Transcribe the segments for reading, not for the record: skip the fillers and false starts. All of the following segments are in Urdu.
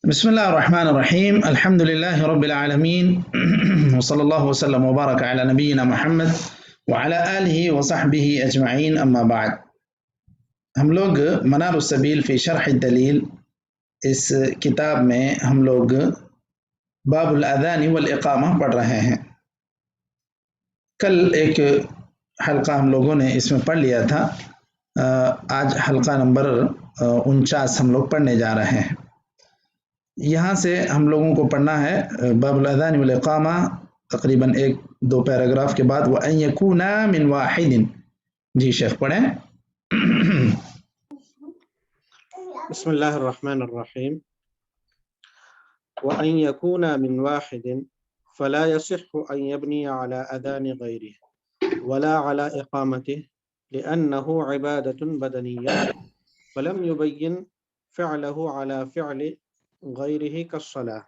بسم الله الرحمن الرحيم الحمد لله رب العالمين وصلى الله وسلم وبارك على نبينا محمد وعلى آله وصحبه أجمعين أما بعد ہم لوگ منار السبیل فی شرح الدلیل اس کتاب میں ہم لوگ باب الاذان والاقامہ پڑھ رہے ہیں۔ کل ایک حلقہ ہم لوگوں نے اس میں پڑھ لیا تھا، آج حلقہ نمبر 49 ہم لوگ پڑھنے جا رہے ہیں۔ یہاں سے ہم لوگوں کو پڑھنا ہے باب الاذان والاقامہ تقریباً 1-2 پیراگراف کے بعد وَأَن يَكُونَ مِن وَاحِدٍ۔ جی شیخ پڑھیں۔ بسم الله الرحمن الرحيم. وأن يكون من واحد فلا يصح أن يبني على أذان غيره ولا على إقامته لأنه عبادة بدنية فلم يبين فعله على فعل غيره كالصلاة.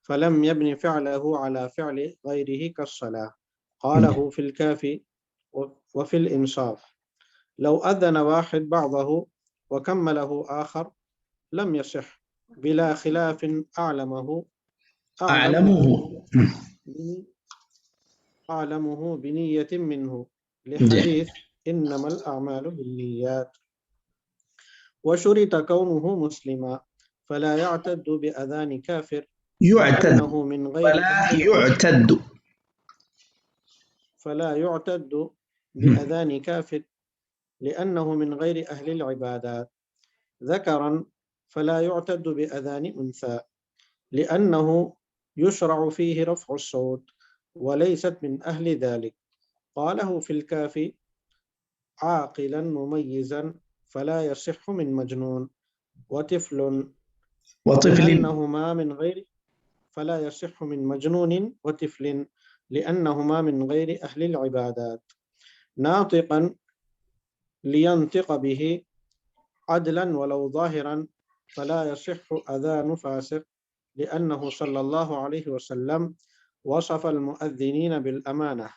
فلم يبني فعله على فعل غيره كالصلاة. قاله في الكافي وفي الإنصاف. لو أذن واحد بعضه وكمله آخر لم يصح بلا خلاف أعلمه بنية منه لحديث إنما الأعمال بالنيات. وشرط كونه مسلما فلا يعتد بأذان كافر فلا يعتد بأذان كافر لأنه من غير أهل العبادات. ذكرا فلا يعتد بأذان أنثى لأنه يشرع فيه رفع الصوت وليست من أهل ذلك. قاله في الكافي عاقلا مميزا فلا يصح من مجنون وطفل لأنهما من غير فلا يصح من مجنون وطفل لأنهما من غير أهل العبادات. ناطقا لينطق به عدلا ولو ظاهرا فلا يصح أذان فاسق لأنه صلى الله عليه وسلم وصف المؤذنين بالأمانة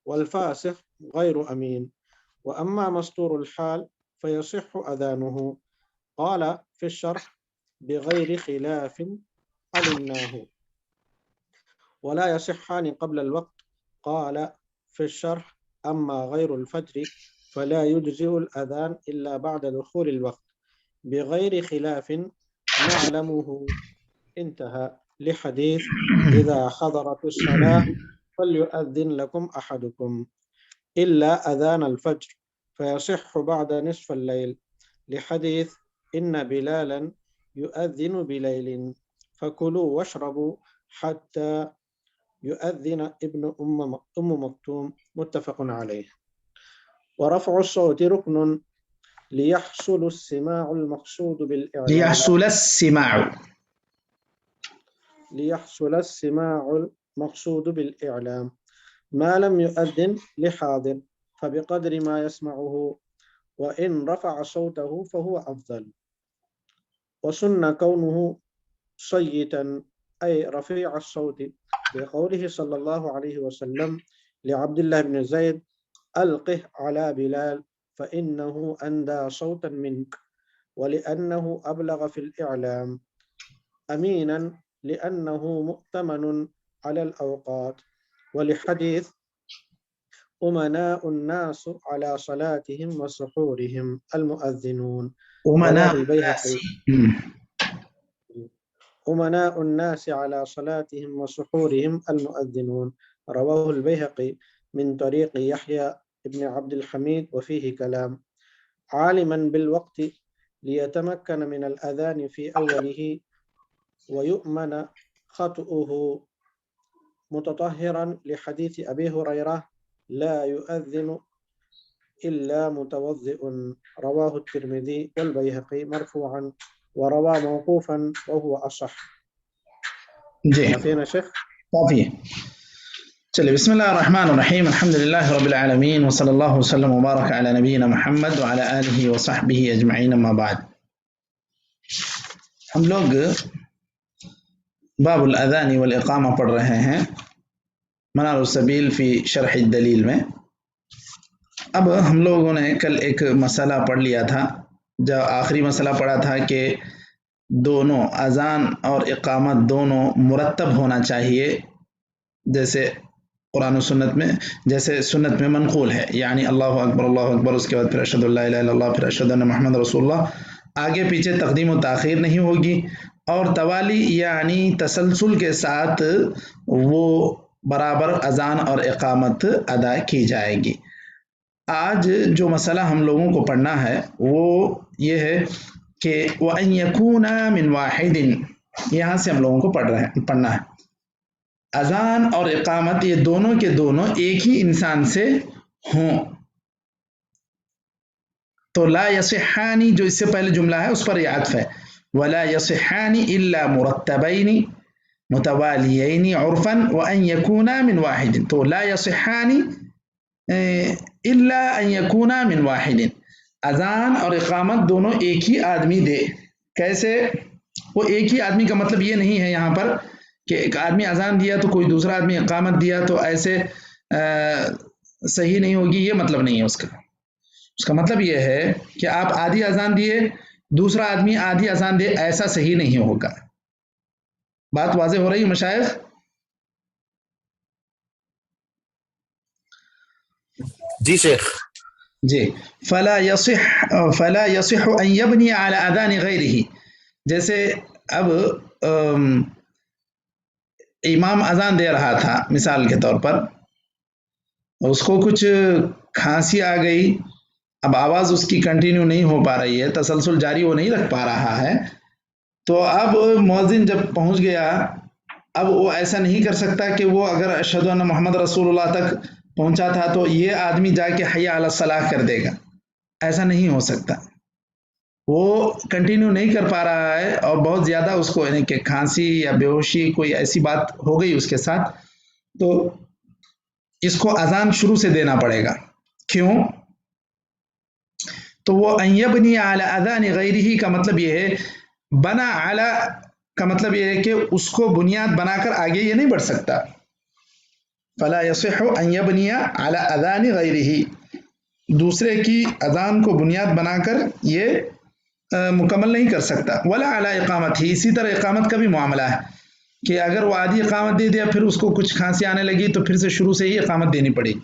والفاسق غير أمين. وأما مستور الحال فيصح أذانه. قال في الشرح بغير خلاف علمناه ولا يصحان قبل الوقت. قال في الشرح أما غير الفجر فلا يجزئ الأذان إلا بعد دخول الوقت بغير خلاف نعلمه. انتهى. لحديث إذا حضرت الصلاة فليؤذن لكم أحدكم إلا أذان الفجر فيصح بعد نصف الليل لحديث إن بلالا يؤذن بليل فكلوا واشربوا حتى يؤذن ابن أم مكتوم. متفق عليه. ورفع الصوت ركن ليحصل السماع المقصود بالإعلام المقصود بالإعلام ما لم يؤذن لحاضر فبقدر ما يسمعه وإن رفع صوته فهو أفضل. وسن كونه صيتا أي رفيع الصوت بقوله صلى الله عليه وسلم لعبد الله بن زيد ألقه على بلال فإنه أندى صوتا منك ولأنه أبلغ في الإعلام. أمينا لأنه مؤتمن على الأوقات. ولحديث أمناء الناس على صلاتهم وسحورهم المؤذنون. رواه البيهقي. أمناء الناس على صلاتهم وسحورهم المؤذنون. رواه البيهقي من طريق يحيى بن عبد الحميد وفيه كلام. عالما بالوقت ليتمكن من الأذان في أوله ويؤمن خطؤه متطهرا لحديث أبي هريرة لا يؤذن إلا متوضئ. رواه الترمذي والبيهقي مرفوعا وروى موقوفا وهو أصح. جی شيخ کافی ہے۔ چلیے بسم اللہ الرحمن الرحیم الحمد للہ رب العالمین وصلی اللہ وسلم وبارک علی نبینا محمد وعلی آلہ وصحبہ اجمعین اما بعد۔ ہم لوگ باب الاذان والاقامہ پڑھ رہے ہیں منار السبیل فی شرح الدلیل میں۔ اب ہم لوگوں نے کل ایک مسئلہ پڑھ لیا تھا، جو آخری مسئلہ پڑھا تھا کہ دونوں اذان اور اقامت دونوں مرتب ہونا چاہیے، جیسے قرآن و سنت میں، جیسے سنت میں منقول ہے، یعنی اللہ اکبر، اس کے بعد پھر اشہد ان لا الہ الا اللہ، پھر اشہد ان محمد رسول اللہ، آگے پیچھے تقدیم و تاخیر نہیں ہوگی، اور توالی یعنی تسلسل کے ساتھ وہ برابر اذان اور اقامت ادا کی جائے گی۔ آج جو مسئلہ ہم لوگوں کو پڑھنا ہے وہ یہ ہے کہ وَأَن يَكُونَ مِن وَاحِدٍ، یہاں سے ہم لوگوں کو پڑھنا ہے اذان اور اقامت یہ دونوں کے دونوں ایک ہی انسان سے ہوں، تو لا یصحانی جو اس سے پہلے جملہ ہے اس پر یہ عطف ہے، ولا یصحانی الا مرتبین متوالیین عرفا وان یکونا من واحد، تو لا یصحانی الا ان یکونا من واحد، اذان اور اقامت دونوں ایک ہی آدمی دے۔ کیسے؟ وہ ایک ہی آدمی کا مطلب یہ نہیں ہے یہاں پر کہ ایک آدمی اذان دیا تو کوئی دوسرا آدمی اقامت دیا تو ایسے صحیح نہیں ہوگی، یہ مطلب نہیں ہے اس کا۔ اس کا مطلب یہ ہے کہ آپ آدھی اذان دیے، دوسرا آدمی آدھی اذان دے، ایسا صحیح نہیں ہوگا۔ بات واضح ہو رہی ہے مشائخ؟ جی شیخ جی، فلا يصح ان يبني على اذان غيره، جیسے اب امام اذان دے رہا تھا مثال کے طور پر، اس کو کچھ کھانسی آ گئی، اب آواز اس کی کنٹینیو نہیں ہو پا رہی ہے، تسلسل جاری وہ نہیں رکھ پا رہا ہے، تو اب مؤذن جب پہنچ گیا، اب وہ ایسا نہیں کر سکتا کہ وہ اگر اشہد ان محمد رسول اللہ تک پہنچا تھا تو یہ آدمی جا کے حی علی الصلاح کر دے گا، ایسا نہیں ہو سکتا۔ وہ کنٹینیو نہیں کر پا رہا ہے اور بہت زیادہ اس کو یعنی کہ کھانسی یا بے ہوشی کوئی ایسی بات ہو گئی اس کے ساتھ، تو اس کو اذان شروع سے دینا پڑے گا۔ کیوں؟ تو وہ ان یبنی علی اذان غیرہ کا مطلب یہ ہے، بنا علی کا مطلب یہ ہے کہ اس کو بنیاد بنا کر آگے یہ نہیں بڑھ سکتا۔ فلا یصح ان یبنی علی اذان غیرہ، دوسرے کی اذان کو بنیاد بنا کر یہ مکمل نہیں کر سکتا۔ ولا علی اقامت ہی، اسی طرح اقامت کا بھی معاملہ ہے کہ اگر وہ آدھی اقامت دے دیا پھر اس کو کچھ کھانسی آنے لگی تو پھر سے شروع سے ہی اقامت دینی پڑے گی۔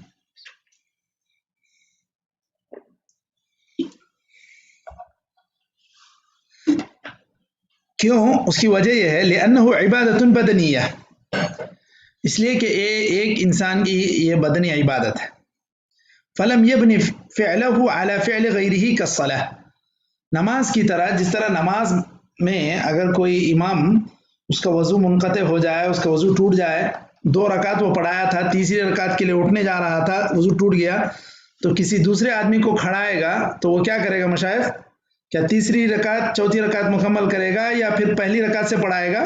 کیوں؟ اس کی وجہ یہ ہے لأنہ عبادت بدنیہ، اس لیے کہ ایک انسان کی یہ بدنی عبادت ہے۔ فلم یبنی فعلہ علی فعل غیرہ کالصلاۃ، نماز کی طرح، جس طرح نماز میں اگر کوئی امام اس کا وضو منقطع ہو جائے، اس کا وضو ٹوٹ جائے، 2 رکعت وہ پڑھایا تھا، تیسری رکعت کے لیے اٹھنے جا رہا تھا، وضو ٹوٹ گیا، تو کسی دوسرے آدمی کو کھڑائے گا تو وہ کیا کرے گا مشائخ؟ کیا تیسری رکعت چوتھی رکعت مکمل کرے گا یا پھر پہلی رکعت سے پڑھائے گا؟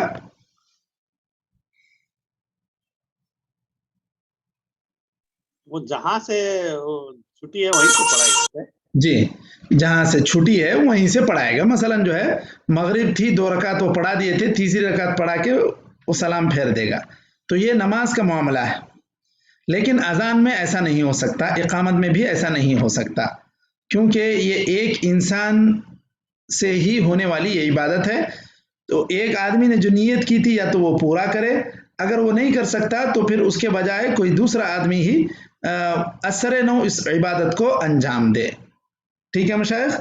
وہ جہاں سے چھٹی ہے وہیں سے پڑھائے گا۔ جی، جہاں سے چھٹی ہے وہیں سے پڑھائے گا۔ مثلا جو ہے مغرب تھی، 2 رکعت وہ پڑھا دیے تھے، تیسری رکعت پڑھا کے وہ سلام پھیر دے گا، تو یہ نماز کا معاملہ ہے۔ لیکن اذان میں ایسا نہیں ہو سکتا، اقامت میں بھی ایسا نہیں ہو سکتا، کیونکہ یہ ایک انسان سے ہی ہونے والی یہ عبادت ہے، تو ایک آدمی نے جو نیت کی تھی یا تو وہ پورا کرے، اگر وہ نہیں کر سکتا تو پھر اس کے بجائے کوئی دوسرا آدمی ہی اثر نو اس عبادت کو انجام دے۔ ٹھیک ہے مشائخ؟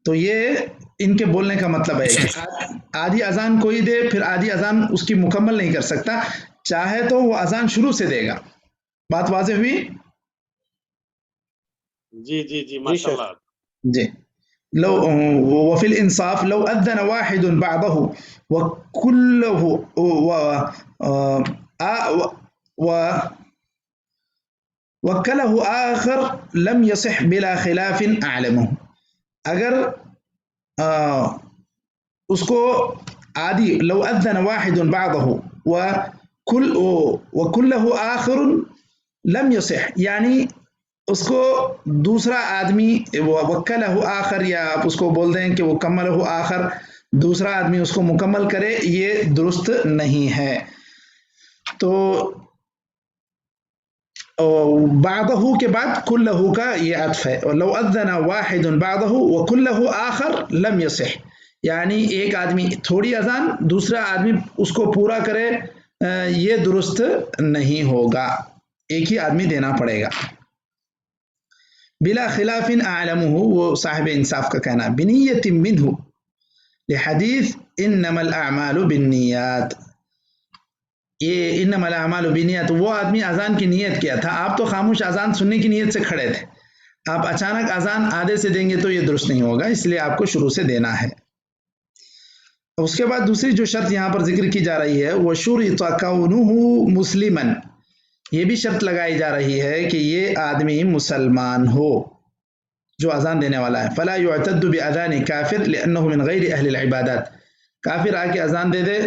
تو یہ ان کے بولنے کا مطلب ہے کہ آدھی اذان کوئی دے پھر آدھی اذان اس کی مکمل نہیں کر سکتا، چاہے تو وہ اذان شروع سے دے گا۔ بات واضح ہوئی؟ جی جی جی ماشاء اللہ۔ جی، لو وفي الانصاف لو اذن واحد بعضه وكله وكله آخر لم يصح بلا خلاف اعلمه، اگر اس کو آدھی لو اذن واحد بعضه وكله آخر لم يصح، یعنی اس کو دوسرا آدمی وکلہ آخر، یا آپ اس کو بول دیں کہ وہ کملہ آخر، دوسرا آدمی اس کو مکمل کرے، یہ درست نہیں ہے۔ تو بعضہ کے بعد کلہ کا یہ عطف ہے، اور لو اذن واحد بعضہ وکلہ آخر لم یصح، یعنی ایک آدمی تھوڑی اذان دوسرا آدمی اس کو پورا کرے یہ درست نہیں ہوگا، ایک ہی آدمی دینا پڑے گا۔ بلا خلاف اعلمہ، وہ صاحب انصاف کا کہنا، بنیت منہ لحدیث انما الاعمال بالنیات، یہ انما الاعمال بالنیات، وہ آدمی اذان کی نیت کیا تھا، آپ تو خاموش اذان سننے کی نیت سے کھڑے تھے، آپ اچانک اذان آدھے سے دیں گے تو یہ درست نہیں ہوگا، اس لیے آپ کو شروع سے دینا ہے۔ اس کے بعد دوسری جو شرط یہاں پر ذکر کی جا رہی ہے وَشُرِطَ كَوْنُهُ مُسْلِمًا، یہ بھی شرط لگائی جا رہی ہے کہ یہ آدمی مسلمان ہو جو اذان دینے والا ہے۔ فَلَا يُعْتَدُّ بِأَذَانِ كَافِرٍ لِأَنَّهُ مِنْ غَيْرِ أَهْلِ الْعِبَادَاتِ، کافر آ کے اذان دے دے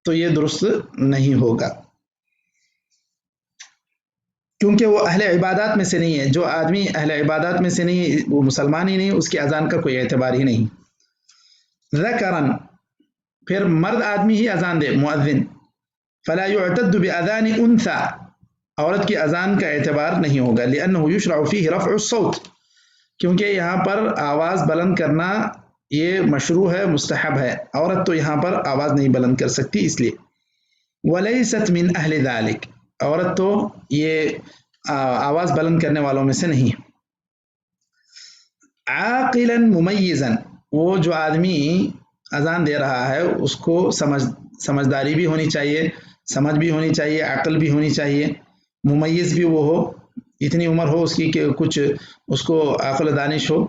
تو یہ درست نہیں ہوگا، کیونکہ وہ اہل عبادات میں سے نہیں ہے، جو آدمی اہل عبادات میں سے نہیں وہ مسلمان ہی نہیں، اس کی اذان کا کوئی اعتبار ہی نہیں۔ ذکرن، پھر مرد آدمی ہی اذان دے مؤذن، فلا يعتد بأذان انثى، عورت کی اذان کا اعتبار نہیں ہوگا، لأنه يشرع فيه رفع الصوت، کیونکہ یہاں پر آواز بلند کرنا یہ مشروع ہے، مستحب ہے، عورت تو یہاں پر آواز نہیں بلند کر سکتی اس لیے۔ وَلَيْسَتْ مِنْ أَهْلِ ذَلِكَ، عورت تو یہ آواز بلند کرنے والوں میں سے نہیں۔ عاقلا ممیزا، وہ جو آدمی اذان دے رہا ہے اس کو سمجھداری بھی ہونی چاہیے، سمجھ بھی ہونی چاہیے، عقل بھی ہونی چاہیے، ممیز بھی وہ ہو، اتنی عمر ہو اس کی کہ کچھ اس کو عقل و دانش ہو۔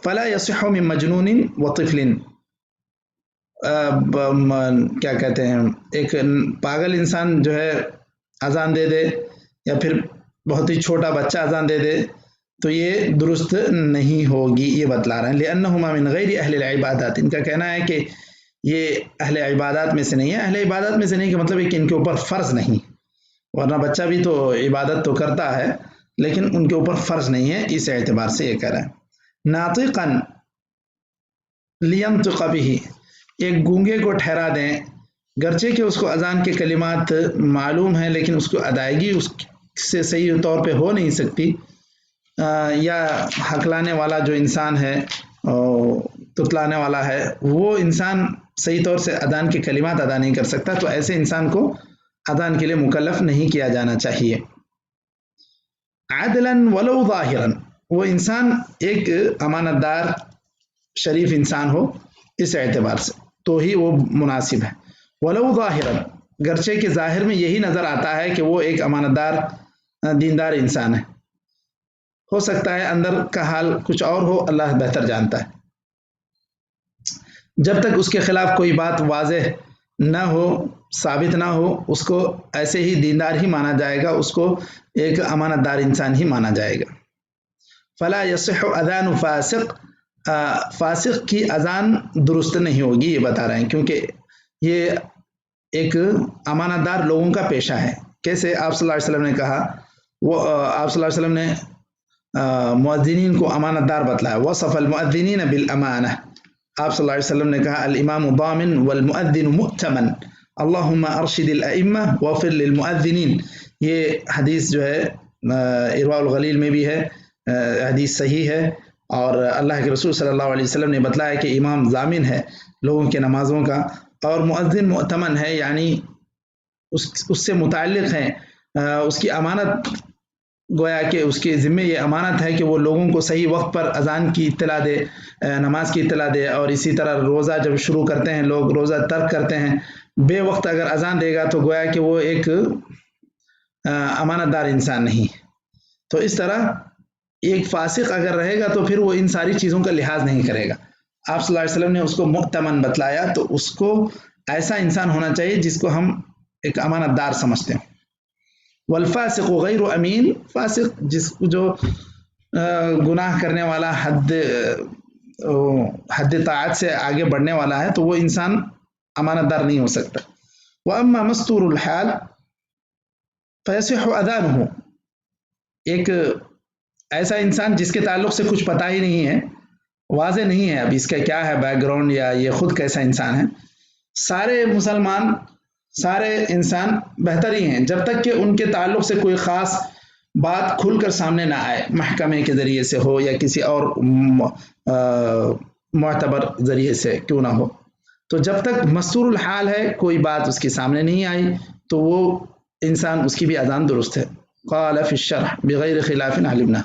فلا يصح من مجنون وطفل، کیا کہتے ہیں، ایک پاگل انسان جو ہے اذان دے دے یا پھر بہت ہی چھوٹا بچہ اذان دے دے تو یہ درست نہیں ہوگی، یہ بتلا رہے ہیں۔ لأنہما من غیر اہل العبادات، ان کا کہنا ہے کہ یہ اہل عبادات میں سے نہیں ہے، اہل عبادات میں سے نہیں کا مطلب ہے کہ ان کے اوپر فرض نہیں، ورنہ بچہ بھی تو عبادت تو کرتا ہے لیکن ان کے اوپر فرض نہیں ہے، اس اعتبار سے یہ کہہ رہے ہیں۔ ناطقا لینطق به، ایک گونگے کو ٹھہرا دیں، گرچہ کہ اس کو اذان کے کلمات معلوم ہیں لیکن اس کو ادائیگی اس سے صحیح طور پہ ہو نہیں سکتی، یا ہکلانے والا جو انسان ہے تتلانے والا ہے وہ انسان صحیح طور سے اذان کے کلمات ادا نہیں کر سکتا، تو ایسے انسان کو اذان کے لیے مکلف نہیں کیا جانا چاہیے۔ عدلا ولو ظاہرا، وہ انسان ایک امانت دار شریف انسان ہو اس اعتبار سے تو ہی وہ مناسب ہے۔ ولو ظاہرا، گرچہ کہ ظاہر میں یہی نظر آتا ہے کہ وہ ایک امانت دار دیندار انسان ہے، ہو سکتا ہے اندر کا حال کچھ اور ہو، اللہ بہتر جانتا ہے۔ جب تک اس کے خلاف کوئی بات واضح نہ ہو، ثابت نہ ہو، اس کو ایسے ہی دیندار ہی مانا جائے گا، اس کو ایک امانت دار انسان ہی مانا جائے گا۔ فلا يصح اذان فاسق، فاسق کی اذان درست نہیں ہوگی، یہ بتا رہے ہیں، کیونکہ یہ ایک امانت دار لوگوں کا پیشہ ہے۔ کیسے آپ صلی اللہ علیہ وسلم نے کہا، وہ آپ صلی اللہ علیہ وسلم نے مؤذنین کو امانت دار بتلایا، وصف المؤذنین بالامانہ، آپ صلی اللہ علیہ وسلم نے کہا الامام ضامن والمؤذن مؤتمن، اللہم ارشد الائمہ واغفر للمؤذنین، یہ حدیث جو ہے ارواء الغلیل میں بھی ہے، حدیث صحیح ہے، اور اللہ کے رسول صلی اللہ علیہ وسلم نے بتلایا کہ امام ضامن ہے لوگوں کے نمازوں کا، اور مؤذن مؤتمن ہے، یعنی اس سے متعلق ہیں، اس کی امانت، گویا کہ اس کے ذمے یہ امانت ہے کہ وہ لوگوں کو صحیح وقت پر اذان کی اطلاع دے، نماز کی اطلاع دے، اور اسی طرح روزہ جب شروع کرتے ہیں لوگ روزہ ترک کرتے ہیں، بے وقت اگر اذان دے گا تو گویا کہ وہ ایک امانت دار انسان نہیں۔ تو اس طرح ایک فاسق اگر رہے گا تو پھر وہ ان ساری چیزوں کا لحاظ نہیں کرے گا۔ آپ صلی اللہ علیہ وسلم نے اس کو مؤتمن بتلایا، تو اس کو ایسا انسان ہونا چاہیے جس کو ہم ایک امانت دار سمجھتے ہیں۔ والفاسق غیر امین، فاسق جس جو گناہ کرنے والا حد طاعت سے آگے بڑھنے والا ہے تو وہ انسان امانت دار نہیں ہو سکتا۔ واما مستور الحال فیصح اذانہ، ایک ایسا انسان جس کے تعلق سے کچھ پتہ ہی نہیں ہے، واضح نہیں ہے اب اس کا کیا ہے بیک گراؤنڈ یا یہ خود کیسا انسان ہے، سارے مسلمان سارے انسان بہتر ہی ہیں جب تک کہ ان کے تعلق سے کوئی خاص بات کھل کر سامنے نہ آئے، محکمے کے ذریعے سے ہو یا کسی اور معتبر ذریعے سے کیوں نہ ہو. تو جب تک مستور الحال ہے، کوئی بات اس کے سامنے نہیں آئی، تو وہ انسان اس کی بھی اذان درست ہے. قال فی الشرح بغیر خلاف علمنا.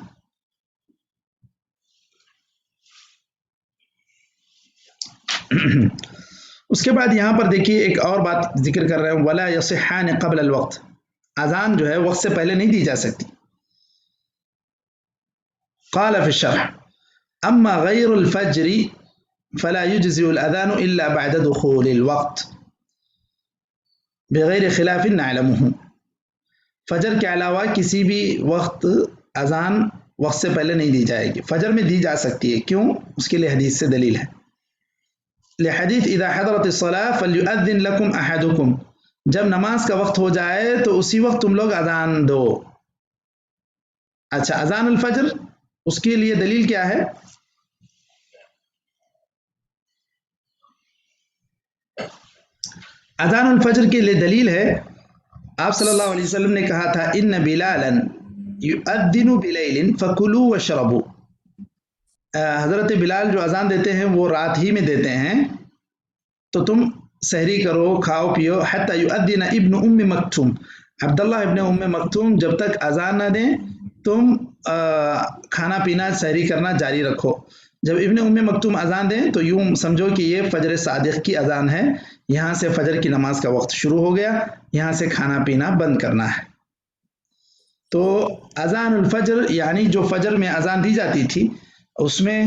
اس کے بعد یہاں پر دیکھیے ایک اور بات ذکر کر رہے ہیں، ولا یصحان قبل الوقت. اذان جو ہے وقت سے پہلے نہیں دی جا سکتی. قال فی الشرح اما غیر الفجر فلا يجزئ الاذان الا بعد دخول الوقت بغیر خلاف نعلمه. فجر کے علاوہ کسی بھی وقت اذان وقت سے پہلے نہیں دی جائے گی. فجر میں دی جا سکتی ہے، کیوں؟ اس کے لیے حدیث سے دلیل ہے. لحدیث اذا حضرت الصلاة فلیؤذن لکم احدکم. جب نماز کا وقت ہو جائے تو اسی وقت تم لوگ اذان دو. اچھا، اذان الفجر اس کے لیے دلیل کیا ہے؟ اذان الفجر کے لیے دلیل ہے، آپ صلی اللہ علیہ وسلم نے کہا تھا ان بلالا یؤذن بلیل فکلوا واشربوا. حضرت بلال جو اذان دیتے ہیں وہ رات ہی میں دیتے ہیں، تو تم سحری کرو، کھاؤ پیو. حتی یؤذن ابن ام مکتوم. عبداللہ ابن ام مکتوم جب تک اذان نہ دیں تم کھانا پینا سحری کرنا جاری رکھو. جب ابن ام مکتوم اذان دیں تو یوں سمجھو کہ یہ فجر صادق کی اذان ہے، یہاں سے فجر کی نماز کا وقت شروع ہو گیا، یہاں سے کھانا پینا بند کرنا ہے. تو اذان الفجر یعنی جو فجر میں اذان دی جاتی تھی اس میں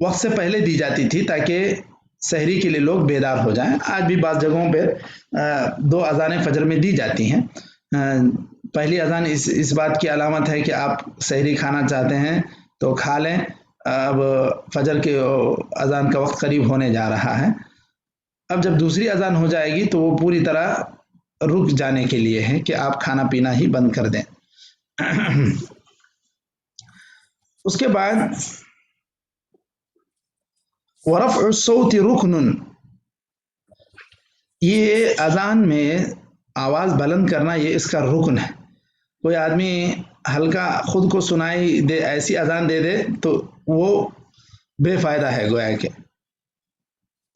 وقت سے پہلے دی جاتی تھی تاکہ سحری کے لیے لوگ بیدار ہو جائیں. آج بھی بعض جگہوں پہ 2 اذانیں فجر میں دی جاتی ہیں. پہلی اذان اس بات کی علامت ہے کہ آپ سحری کھانا چاہتے ہیں تو کھا لیں، اب فجر کے اذان کا وقت قریب ہونے جا رہا ہے. اب جب دوسری اذان ہو جائے گی تو وہ پوری طرح رک جانے کے لیے ہے کہ آپ کھانا پینا ہی بند کر دیں. اس کے بعد ورفع الصوت رکن، یہ اذان میں آواز بلند کرنا یہ اس کا رکن ہے. کوئی آدمی ہلکا خود کو سنائی دے ایسی اذان دے دے تو وہ بے فائدہ ہے گویا کہ.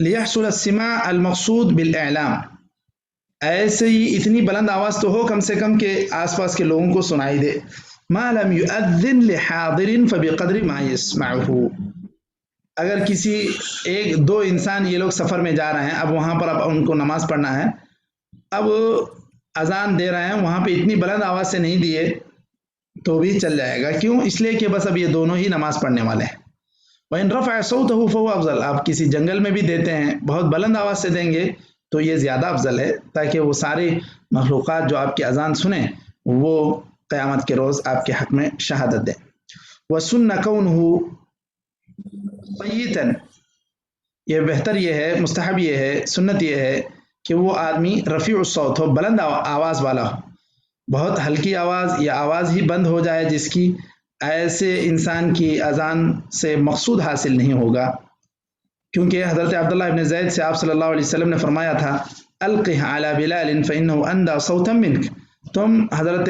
لیحصل السماع المقصود بالاعلام، ایسے ہی اتنی بلند آواز تو ہو کم سے کم کہ آس پاس کے لوگوں کو سنائی دے. ما لم يؤذن لحاضر فبقدر ما يسمعه. اگر کسی 1-2 انسان یہ لوگ سفر میں جا رہے ہیں، اب وہاں پر اب ان کو نماز پڑھنا ہے، اب اذان دے رہے ہیں، وہاں پہ اتنی بلند آواز سے نہیں دیے تو بھی چل جائے گا. کیوں؟ اس لیے کہ بس اب یہ دونوں ہی نماز پڑھنے والے ہیں. وَإِن رَفَعَ صَوْتَهُ فَهُوَ أَفْضَلُ. آپ کسی جنگل میں بھی دیتے ہیں، بہت بلند آواز سے دیں گے تو یہ زیادہ افضل ہے تاکہ وہ ساری مخلوقات جو آپ کی اذان سنیں وہ قیامت کے روز آپ کے حق میں شہادت دیں. وَسُنَّ كَوْنُهُ صَيِّتًا، یہ بہتر یہ ہے، مستحب یہ ہے، سنت یہ ہے کہ وہ آدمی رفیع الصوت ہو، بلند آواز والا ہو. بہت ہلکی آواز یا آواز ہی بند ہو جائے جس کی، ایسے انسان کی اذان سے مقصود حاصل نہیں ہوگا. کیونکہ حضرت عبداللہ ابن زید سے آپ صلی اللہ علیہ وسلم نے فرمایا تھا القہ علی بلال فإنه اندى صوتا منک. تم حضرت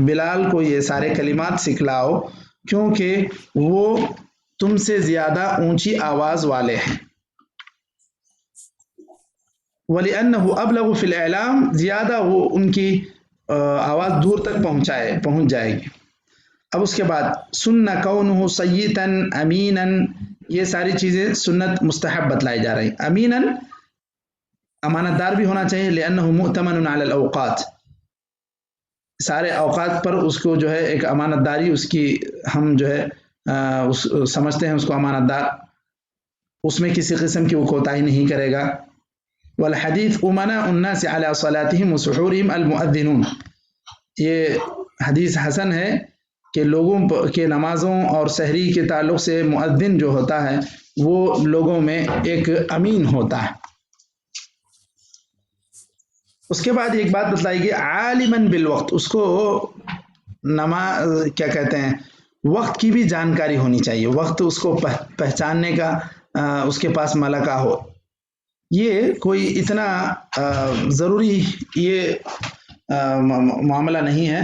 بلال کو یہ سارے کلمات سکھلاؤ کیونکہ وہ تم سے زیادہ اونچی آواز والے ہیں. وَلِأَنَّهُ أَبْلَغُ فِي الْإِعْلَامِ، زیادہ وہ ان کی آواز دور تک پہنچ جائے گی. اب اس کے بعد سُنَّ كَوْنُهُ صَيِّتًا أَمِينًا، یہ ساری چیزیں سنت مستحب بتلائی جا رہی. امیناً امانت دار بھی ہونا چاہیے، لأنه مؤتمن على الأوقات، سارے اوقات پر اس کو جو ہے ایک امانت داری اس کی ہم جو ہے سمجھتے ہیں اس کو امانت دار، اس میں کسی قسم کی وہ کوتاہی نہیں کرے گا. والحدیث امناء الناس على صلاتهم وسحورهم المؤذنون، یہ حدیث حسن ہے کہ لوگوں کے نمازوں اور سحری کے تعلق سے مؤذن جو ہوتا ہے وہ لوگوں میں ایک امین ہوتا ہے. اس کے بعد ایک بات بتلائی گئی عالماً بالوقت، اس کو نماز کیا کہتے ہیں، وقت کی بھی جانکاری ہونی چاہیے، وقت اس کو پہچاننے کا اس کے پاس ملکہ ہو. یہ کوئی اتنا ضروری یہ معاملہ نہیں ہے.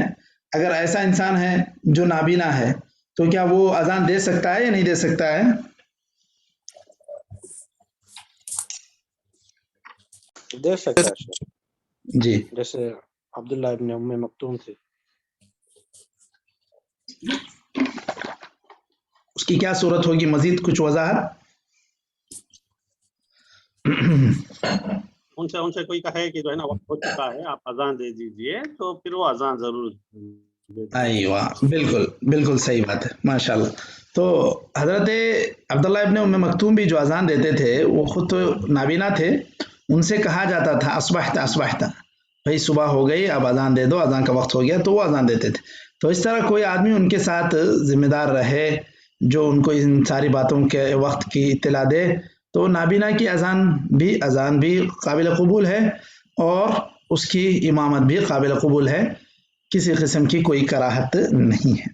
اگر ایسا انسان ہے جو نابینا ہے تو کیا وہ اذان دے سکتا ہے یا نہیں دے سکتا ہے؟ دے سکتا ہے شیخ، جی جیسے عبداللہ ابن ام مکتوم تھے. اس کی کیا صورت ہوگی؟ مزید کچھ وضاحت؟ ان سے کوئی کہے کہ جو ہے نا وقت ہو چکا ہے آپ اذان دے دیجئے تو پھر وہ اذان ضرور دیتے ہیں. ایوہ بالکل بالکل صحیح بات ہے، ماشاءاللہ. تو حضرت عبداللہ ابن ام مکتوم بھی جو اذان دیتے تھے وہ خود تو نابینا تھے، ان سے کہا جاتا تھا اصبحت اصبحت، بھائی صبح ہو گئی اب اذان دے دو، اذان کا وقت ہو گیا، تو وہ اذان دیتے تھے. تو اس طرح کوئی آدمی ان کے ساتھ ذمہ دار رہے جو ان کو ان ساری باتوں کے وقت کی اطلاع دے، تو نابینا کی اذان بھی قابل قبول ہے اور اس کی امامت بھی قابل قبول ہے، کسی قسم کی کوئی کراہت نہیں ہے.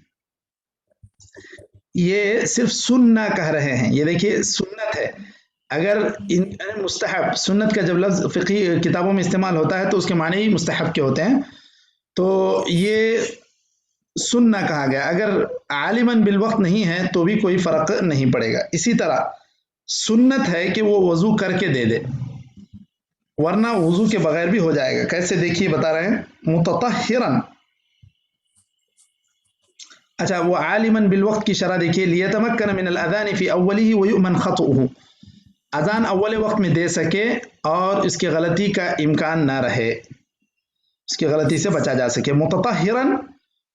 یہ صرف سننا کہہ رہے ہیں، یہ دیکھیے سنت ہے. اگر مستحب، سنت کا جب لفظ فقہی کتابوں میں استعمال ہوتا ہے تو اس کے معنی ہی مستحب کے ہوتے ہیں، تو یہ سننا کہا گیا. اگر عالماً بالوقت نہیں ہے تو بھی کوئی فرق نہیں پڑے گا. اسی طرح سنت ہے کہ وہ وضو کر کے دے دے، ورنہ وضو کے بغیر بھی ہو جائے گا. کیسے؟ دیکھیے بتا رہے ہیں، متطہراً. اچھا، وہ عالماً بالوقت کی شرح دیکھیے، لیتمکن من الاذان فی اولہ ویؤمن خطؤہ، اذان اول وقت میں دے سکے اور اس کی غلطی کا امکان نہ رہے، اس کی غلطی سے بچا جا سکے. متطہراً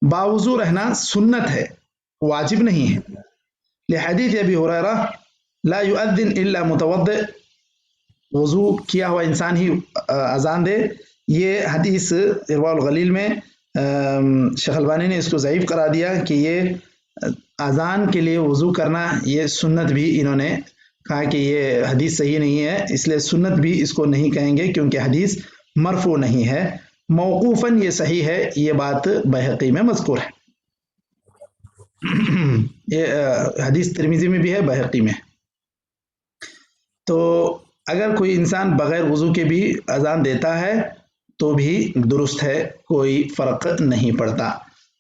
باوضو رہنا سنت ہے، واجب نہیں ہے. لحدیث ابی ہریرہ لا یؤذن الا متوضئ، وضو کیا ہوا انسان ہی اذان دے. یہ حدیث ارواء الغلیل میں شیخ البانی نے اس کو ضعیف قرار دیا کہ یہ اذان کے لیے وضو کرنا یہ سنت بھی انہوں نے کہا کہ یہ حدیث صحیح نہیں ہے، اس لیے سنت بھی اس کو نہیں کہیں گے کیونکہ حدیث مرفوع نہیں ہے. موقوفاً یہ صحیح ہے، یہ بات بہقی میں مذکور ہے. یہ حدیث ترمذی میں بھی ہے، بہقی میں. تو اگر کوئی انسان بغیر وضو کے بھی اذان دیتا ہے تو بھی درست ہے، کوئی فرق نہیں پڑتا.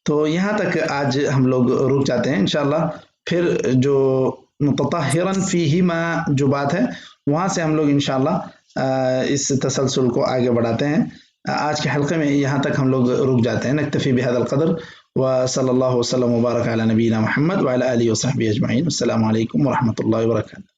تو یہاں تک آج ہم لوگ رک جاتے ہیں. انشاءاللہ پھر جو متطہراً فیہما جو بات ہے وہاں سے ہم لوگ انشاءاللہ اس تسلسل کو آگے بڑھاتے ہیں. آج کے حلقے میں یہاں تک ہم لوگ رک جاتے ہیں. نکتفی بہذا القدر، وصلی اللہ وسلم وبارک علی نبینا محمد وعلی آلہ وصحبہ اجمعین. السلام علیکم ورحمۃ اللہ وبرکاتہ.